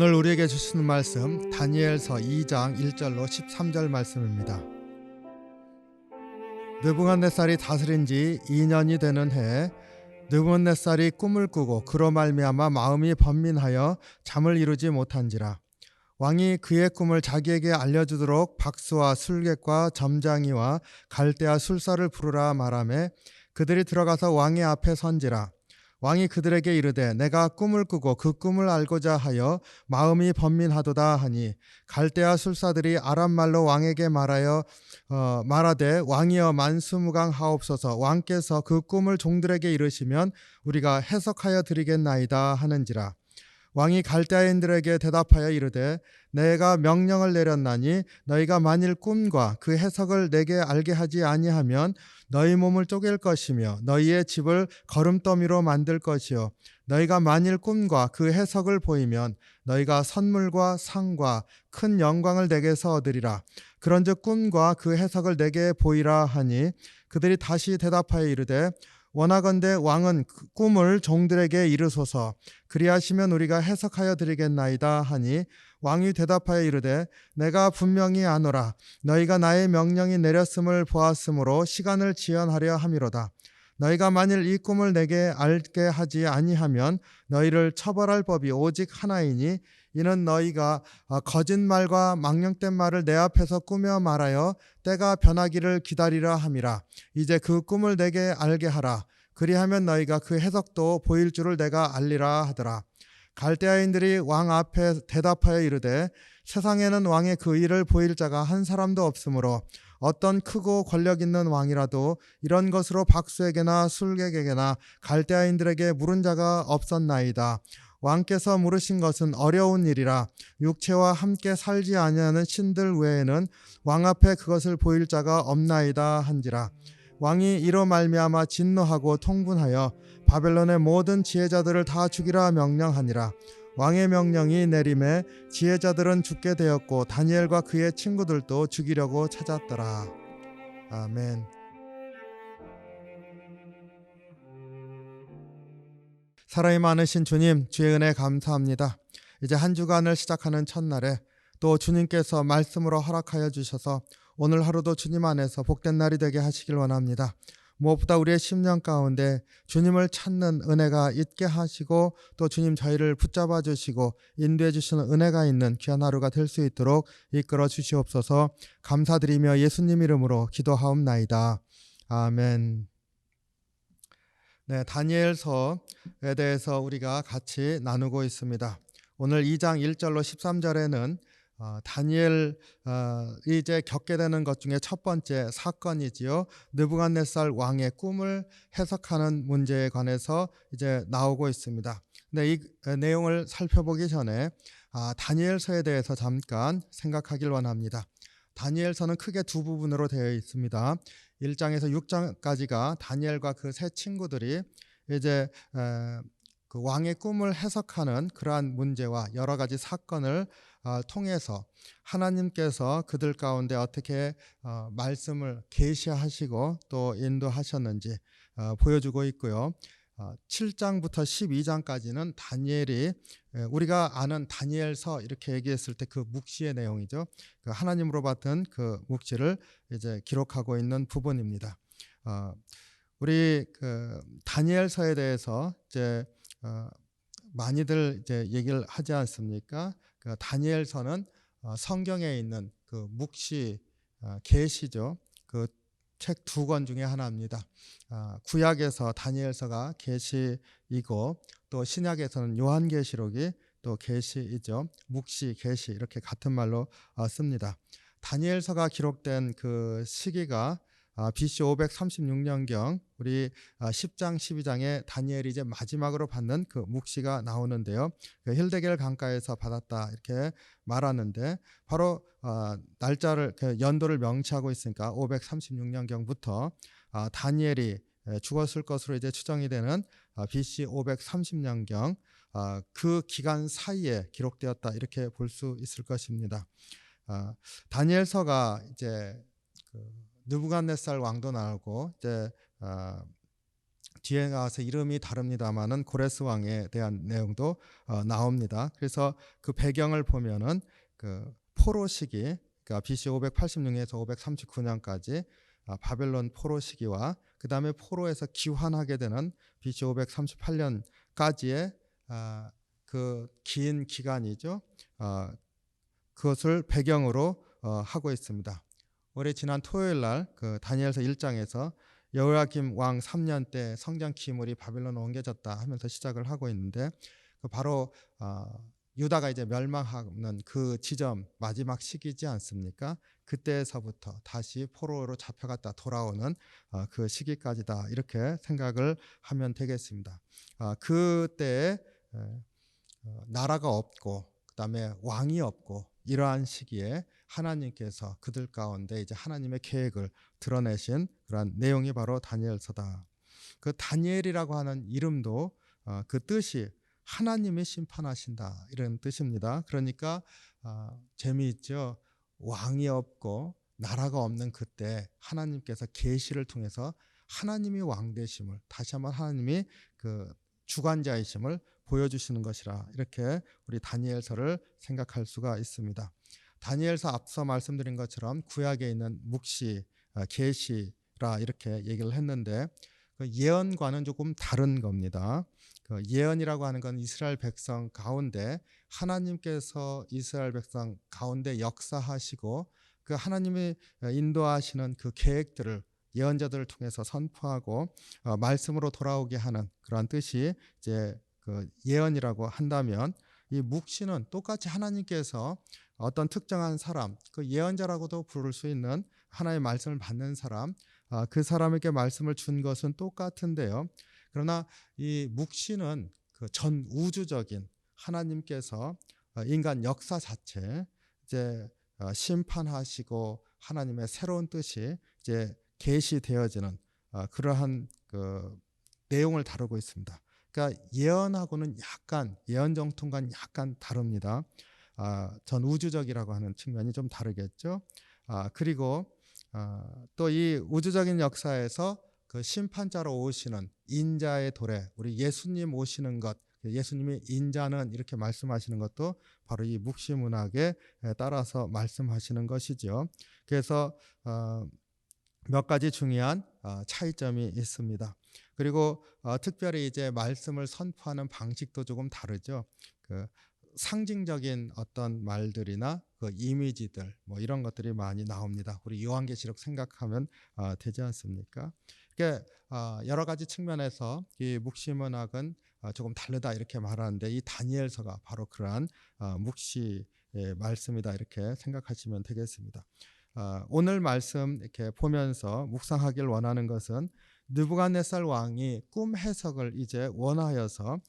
오늘 우리에게 주시는 말씀 다니엘서 2장 1절로 13절 말씀입니다. 느부갓네살이 다스린 지 2년이 되는 해에 느부갓네살이 꿈을 꾸고 그로 말미암아 마음이 번민하여 잠을 이루지 못한지라. 왕이 그의 꿈을 자기에게 알려주도록 박수와 술객과 점장이와 갈대아 술사를 부르라 말하매 그들이 들어가서 왕의 앞에 선지라. 왕이 그들에게 이르되 내가 꿈을 꾸고 그 꿈을 알고자 하여 마음이 번민하도다 하니 갈대아 술사들이 아람말로 왕에게 말하되 왕이여 만수무강하옵소서. 왕께서 그 꿈을 종들에게 이르시면 우리가 해석하여 드리겠나이다 하는지라. 왕이 갈대아인들에게 대답하여 이르되 내가 명령을 내렸나니 너희가 만일 꿈과 그 해석을 내게 알게 하지 아니하면 너희 몸을 쪼갤 것이며 너희의 집을 거름더미로 만들 것이요 너희가 만일 꿈과 그 해석을 보이면 너희가 선물과 상과 큰 영광을 내게서 얻으리라. 그런즉 꿈과 그 해석을 내게 보이라 하니 그들이 다시 대답하여 이르되 원하건대 왕은 그 꿈을 종들에게 이르소서. 그리하시면 우리가 해석하여 드리겠나이다 하니 왕이 대답하여 이르되 내가 분명히 아노라. 너희가 나의 명령이 내렸음을 보았으므로 시간을 지연하려 함이로다. 너희가 만일 이 꿈을 내게 알게 하지 아니하면 너희를 처벌할 법이 오직 하나이니 이는 너희가 거짓말과 망령된 말을 내 앞에서 꾸며 말하여 때가 변하기를 기다리라 함이라. 이제 그 꿈을 내게 알게 하라. 그리하면 너희가 그 해석도 보일 줄을 내가 알리라 하더라. 갈대아인들이 왕 앞에 대답하여 이르되 세상에는 왕의 그 일을 보일 자가 한 사람도 없으므로 어떤 크고 권력 있는 왕이라도 이런 것으로 박수에게나 술객에게나 갈대아인들에게 물은 자가 없었나이다. 왕께서 물으신 것은 어려운 일이라. 육체와 함께 살지 아니하는 신들 외에는 왕 앞에 그것을 보일 자가 없나이다 한지라. 왕이 이로 말미암아 진노하고 통분하여 바벨론의 모든 지혜자들을 다 죽이라 명령하니라. 왕의 명령이 내림에 지혜자들은 죽게 되었고 다니엘과 그의 친구들도 죽이려고 찾았더라. 아멘. 사랑이 많으신 주님, 주의 은혜 감사합니다. 이제 한 주간을 시작하는 첫날에 또 주님께서 말씀으로 허락하여 주셔서 오늘 하루도 주님 안에서 복된 날이 되게 하시길 원합니다. 무엇보다 우리의 심령 가운데 주님을 찾는 은혜가 있게 하시고 또 주님 저희를 붙잡아 주시고 인도해 주시는 은혜가 있는 귀한 하루가 될 수 있도록 이끌어 주시옵소서. 감사드리며 예수님 이름으로 기도하옵나이다. 아멘. 네, 다니엘서에 대해서 우리가 같이 나누고 있습니다. 오늘 2장 1절로 13절에는 다니엘이 이제 겪게 되는 것 중에 첫 번째 사건이지요. 느부갓네살 왕의 꿈을 해석하는 문제에 관해서 이제 나오고 있습니다. 근데 이 내용을 살펴보기 전에 다니엘서에 대해서 잠깐 생각하길 원합니다. 다니엘서는 크게 두 부분으로 되어 있습니다. 1장에서 6장까지가 다니엘과 그 세 친구들이 이제 그 왕의 꿈을 해석하는 그러한 문제와 여러 가지 사건을 통해서 하나님께서 그들 가운데 어떻게 말씀을 계시하시고 또 인도하셨는지 보여주고 있고요. 7장부터 12장까지는 다니엘이 우리가 아는 다니엘서 이렇게 얘기했을 때 그 묵시의 내용이죠. 그 하나님으로 받은 그 묵시를 이제 기록하고 있는 부분입니다. 우리 그 다니엘서에 대해서 이제 많이들 이제 얘기를 하지 않습니까? 그 다니엘서는 성경에 있는 그 묵시 계시죠. 그 책 두 권 중에 하나입니다. 구약에서 다니엘서가 계시이고 또 신약에서는 요한계시록이 또 계시이죠. 묵시, 계시 이렇게 같은 말로 씁니다. 다니엘서가 기록된 그 시기가 BC 536년경 우리 10장 12장에 다니엘이 이제 마지막으로 받는 그 묵시가 나오는데요. 그 힐데겔 강가에서 받았다 이렇게 말하는데 바로 날짜를 연도를 명시하고 있으니까 536년경부터 다니엘이 죽었을 것으로 이제 추정이 되는 BC 530년경 그 기간 사이에 기록되었다 이렇게 볼 수 있을 것입니다. 다니엘서가 이제 느부갓네살 왕도 나오고 이제 뒤에 가서 이름이 다릅니다만은 고레스 왕에 대한 내용도 나옵니다. 그래서 그 배경을 보면은 그 포로 시기, 그러니까 BC 586년에서 539년까지 바벨론 포로 시기와 그 다음에 포로에서 귀환하게 되는 BC 538년까지의 그 긴 기간이죠. 그것을 배경으로 하고 있습니다. 올해 지난 토요일 날 그 다니엘서 1장에서 여호야김 왕 3년 때 성전 기물이 바벨론으로 옮겨졌다 하면서 시작을 하고 있는데 그 바로 유다가 이제 멸망하는 그 지점 마지막 시기지 않습니까? 그때서부터 다시 포로로 잡혀갔다 돌아오는 그 시기까지다 이렇게 생각을 하면 되겠습니다. 그때에 나라가 없고 그다음에 왕이 없고 이러한 시기에 하나님께서 그들 가운데 이제 하나님의 계획을 드러내신 그러한 내용이 바로 다니엘서다. 그 다니엘이라고 하는 이름도 그 뜻이 하나님이 심판하신다 이런 뜻입니다. 그러니까 재미있죠. 왕이 없고 나라가 없는 그때 하나님께서 계시를 통해서 하나님이 왕 되심을 다시 한번 하나님이 그 주관자이심을 보여주시는 것이라 이렇게 우리 다니엘서를 생각할 수가 있습니다. 다니엘서 앞서 말씀드린 것처럼 구약에 있는 묵시, 계시라 이렇게 얘기를 했는데 그 예언과는 조금 다른 겁니다. 그 예언이라고 하는 건 이스라엘 백성 가운데 하나님께서 이스라엘 백성 가운데 역사하시고 그 하나님이 인도하시는 그 계획들을 예언자들을 통해서 선포하고 말씀으로 돌아오게 하는 그러한 뜻이 이제 그 예언이라고 한다면 이 묵시는 똑같이 하나님께서 어떤 특정한 사람, 그 예언자라고도 부를 수 있는 하나의 말씀을 받는 사람, 그 사람에게 말씀을 준 것은 똑같은데요. 그러나 이 묵시는 그 전 우주적인 하나님께서 인간 역사 자체 이제 심판하시고 하나님의 새로운 뜻이 이제 계시되어지는 그러한 그 내용을 다루고 있습니다. 그러니까 예언하고는 약간 예언 정통과는 약간 다릅니다. 전 우주적이라고 하는 측면이 좀 다르겠죠. 그리고 또 이 우주적인 역사에서 그 심판자로 오시는 인자의 도래, 우리 예수님 오시는 것, 예수님이 인자는 이렇게 말씀하시는 것도 바로 이 묵시 문학에 따라서 말씀하시는 것이죠. 그래서 몇 가지 중요한 차이점이 있습니다. 그리고 특별히 이제 말씀을 선포하는 방식도 조금 다르죠. 그 상징적인 어떤 말들이나 그 이미지들 뭐 이런 것들이 많이 나옵니다. 우리 요한계시록 생각하면 되지 않습니까? 그러니까 여러 가지 측면에서 이 묵시문학은 조금 다르다 이렇게 말하는데 이 다니엘서가 바로 그러한 묵시의 말씀이다 이렇게 생각하시면 되겠습니다. 오늘 말씀 이렇게 보면서 묵상하길 원하는 것은 느부갓네살 왕이 꿈 해석을 이제 원하여서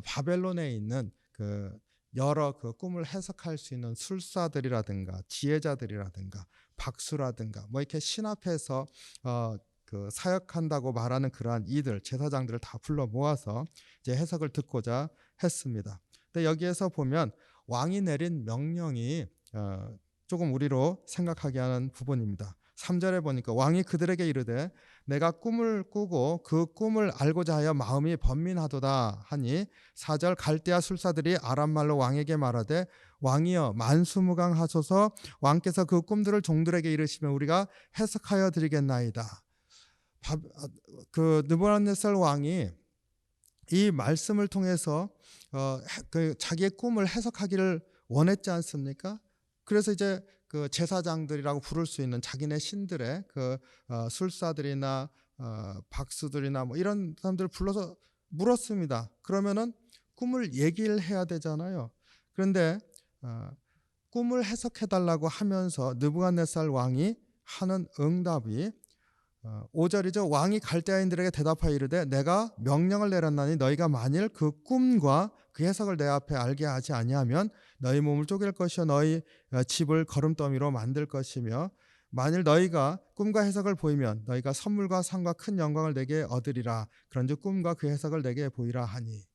바벨론에 있는 그 여러 그 꿈을 해석할 수 있는 술사들이라든가 지혜자들이라든가 박수라든가 뭐 이렇게 신 앞에서 그 사역한다고 말하는 그러한 이들 제사장들을 다 불러 모아서 이제 해석을 듣고자 했습니다. 근데 여기에서 보면 왕이 내린 명령이 조금 우리로 생각하게 하는 부분입니다. 3절에 보니까 왕이 그들에게 이르되 내가 꿈을 꾸고 그 꿈을 알고자 하여 마음이 번민하도다 하니 4절 갈대아 술사들이 아람말로 왕에게 말하되 왕이여 만수무강하소서 왕께서 그 꿈들을 종들에게 이르시면 우리가 해석하여 드리겠나이다. 그 느부갓네살 왕이 이 말씀을 통해서 그 자기의 꿈을 해석하기를 원했지 않습니까? 그래서 이제 그 제사장들이라고 부를 수 있는 자기네 신들의 그 술사들이나 박수들이나 뭐 이런 사람들을 불러서 물었습니다. 그러면은 꿈을 얘기를 해야 되잖아요. 그런데 꿈을 해석해 달라고 하면서 느부갓네살 왕이 하는 응답이 5절이죠. 왕이 갈대아인들에게 대답하여 이르되 내가 명령을 내렸나니 너희가 만일 그 꿈과 그 해석을 내 앞에 알게 하지 아니하면 너희 몸을 쪼갤 것이요 너희 집을 거름더미로 만들 것이며 만일 너희가 꿈과 해석을 보이면 너희가 선물과 상과 큰 영광을 내게 얻으리라. 그런즉 꿈과 그 해석을 내게 보이라 하니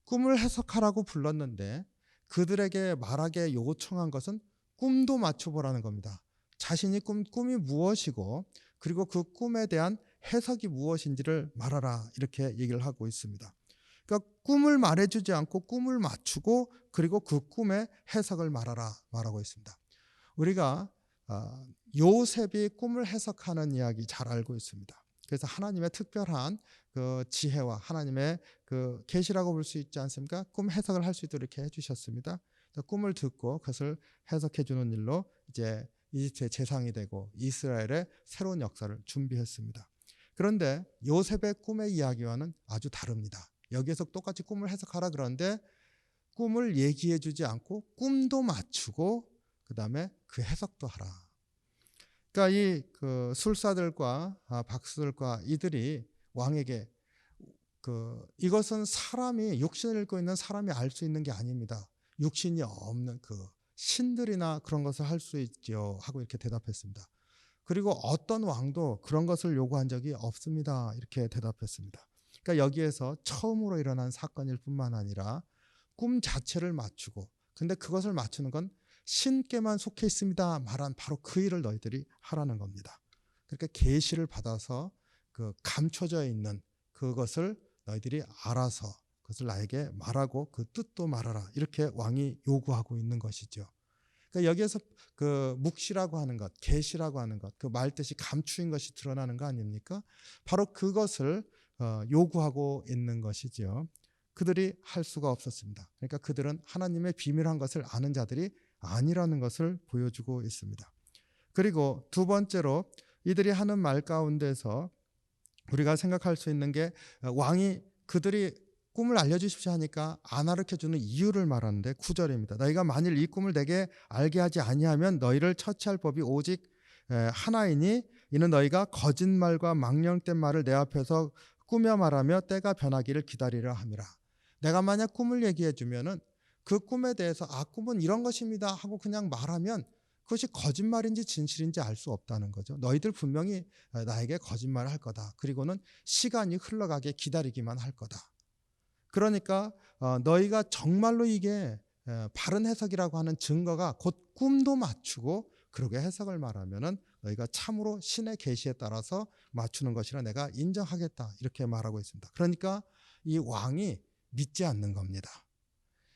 꿈을 해석하라고 불렀는데 그들에게 말하게 요청한 것은 꿈도 맞춰보라는 겁니다. 자신이 꿈이 무엇이고 그리고 그 꿈에 대한 해석이 무엇인지를 말하라 이렇게 얘기를 하고 있습니다. 그러니까 꿈을 말해주지 않고 꿈을 맞추고 그리고 그 꿈의 해석을 말하라 말하고 있습니다. 우리가 요셉이 꿈을 해석하는 이야기 잘 알고 있습니다. 그래서 하나님의 특별한 그 지혜와 하나님의 그 계시라고 볼 수 있지 않습니까? 꿈 해석을 할 수 있도록 이렇게 해주셨습니다. 꿈을 듣고 그것을 해석해 주는 일로 이제 이집트의 재상이 되고 이스라엘의 새로운 역사를 준비했습니다. 그런데 요셉의 꿈의 이야기와는 아주 다릅니다. 여기에서 똑같이 꿈을 해석하라 그러는데 꿈을 얘기해 주지 않고 꿈도 맞추고 그 다음에 그 해석도 하라. 그러니까 이 그 술사들과 박수들과 이들이 왕에게 이것은 사람이 육신을 입고 있는 사람이 알 수 있는 게 아닙니다. 육신이 없는 그 신들이나 그런 것을 할 수 있죠 하고 이렇게 대답했습니다. 그리고 어떤 왕도 그런 것을 요구한 적이 없습니다. 이렇게 대답했습니다. 그러니까 여기에서 처음으로 일어난 사건일 뿐만 아니라 꿈 자체를 맞추고 근데 그것을 맞추는 건 신께만 속해 있습니다. 말한 바로 그 일을 너희들이 하라는 겁니다. 그러니까 계시를 받아서 그 감춰져 있는 그것을 너희들이 알아서 그것을 나에게 말하고 그 뜻도 말하라. 이렇게 왕이 요구하고 있는 것이죠. 그러니까 여기에서 그 묵시라고 하는 것, 계시라고 하는 것, 그 말 뜻이 감추인 것이 드러나는 거 아닙니까? 바로 그것을 요구하고 있는 것이죠. 그들이 할 수가 없었습니다. 그러니까 그들은 하나님의 비밀한 것을 아는 자들이 아니라는 것을 보여주고 있습니다. 그리고 두 번째로 이들이 하는 말 가운데서 우리가 생각할 수 있는 게 왕이 그들이 꿈을 알려주십시오 하니까 안 가르쳐주는 이유를 말하는데 9절입니다. 너희가 만일 이 꿈을 내게 알게 하지 아니하면 너희를 처치할 법이 오직 하나이니 이는 너희가 거짓말과 망령된 말을 내 앞에서 꾸며 말하며 때가 변하기를 기다리려 함이라. 내가 만약 꿈을 얘기해 주면은 그 꿈에 대해서 꿈은 이런 것입니다 하고 그냥 말하면 그것이 거짓말인지 진실인지 알 수 없다는 거죠. 너희들 분명히 나에게 거짓말을 할 거다. 그리고는 시간이 흘러가게 기다리기만 할 거다. 그러니까 너희가 정말로 이게 바른 해석이라고 하는 증거가 곧 꿈도 맞추고 그렇게 해석을 말하면은 너희가 참으로 신의 계시에 따라서 맞추는 것이라 내가 인정하겠다. 이렇게 말하고 있습니다. 그러니까 이 왕이 믿지 않는 겁니다.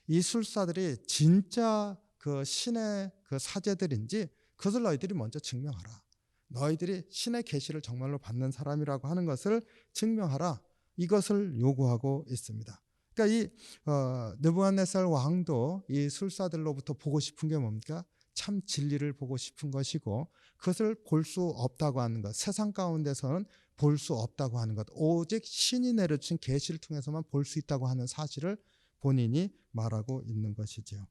이 술사들이 진짜 그 신의 그 사제들인지 그것을 너희들이 먼저 증명하라. 너희들이 신의 계시를 정말로 받는 사람이라고 하는 것을 증명하라. 이것을 요구하고 있습니다. 그러니까 이 느부갓네살 왕도 이 술사들로부터 보고 싶은 게 뭡니까? 참 진리를 보고 싶은 것이고 그것을 볼 수 없다고 하는 것, 세상 가운데서는 볼 수 없다고 하는 것, 오직 신이 내려준 계시를 통해서만 볼 수 있다고 하는 사실을 본인이 말하고 있는 것이지요.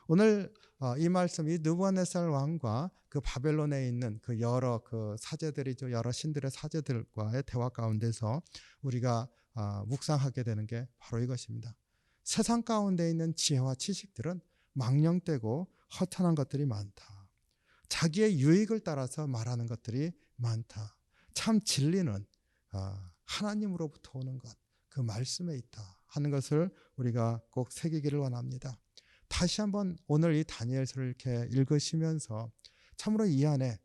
오늘 이 말씀이 느부갓네살 왕과 그 바벨론에 있는 그 여러 그 사제들이죠, 여러 신들의 사제들과의 대화 가운데서 우리가 묵상하게 되는 게 바로 이것입니다. 세상 가운데 있는 지혜와 지식들은 망령되고 허탄한 것들이 많다. 자기의 유익을 따라서 말하는 것들이 많다. 참 진리는 하나님으로부터 오는 것, 그 말씀에 있다 하는 것을 우리가 꼭 새기기를 원합니다. 다시 한번 오늘 이 다니엘서를 이렇게 읽으시면서 참으로 이 안에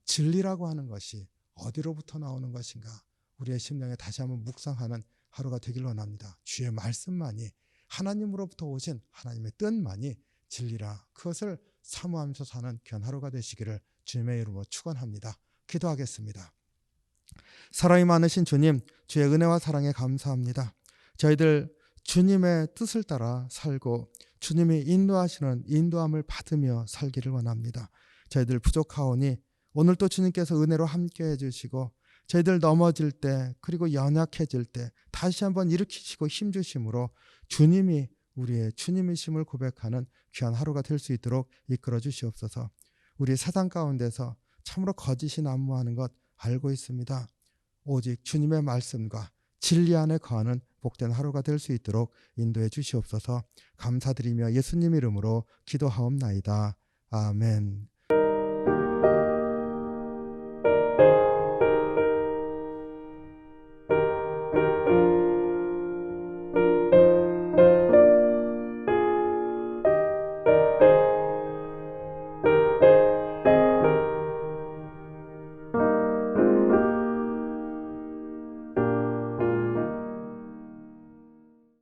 진리라고 하는 것이 어디로부터 나오는 것인가 우리의 심령에 다시 한번 묵상하는 하루가 되길 원합니다. 주의 말씀만이 하나님으로부터 오신 하나님의 뜻만이 진리라 그것을 사모하면서 사는 귀한 하루가 되시기를 주님의 이름으로 축원합니다. 기도하겠습니다. 사랑이 많으신 주님, 주의 은혜와 사랑에 감사합니다. 저희들 주님의 뜻을 따라 살고 주님이 인도하시는 인도함을 받으며 살기를 원합니다. 저희들 부족하오니 오늘도 주님께서 은혜로 함께해 주시고 저희들 넘어질 때 그리고 연약해질 때 다시 한번 일으키시고 힘주심으로 주님이 우리의 주님이심을 고백하는 귀한 하루가 될 수 있도록 이끌어 주시옵소서. 우리 세상 가운데서 참으로 거짓이 난무하는 것 알고 있습니다. 오직 주님의 말씀과 진리 안에 거하는 복된 하루가 될 수 있도록 인도해 주시옵소서. 감사드리며 예수님 이름으로 기도하옵나이다. 아멘.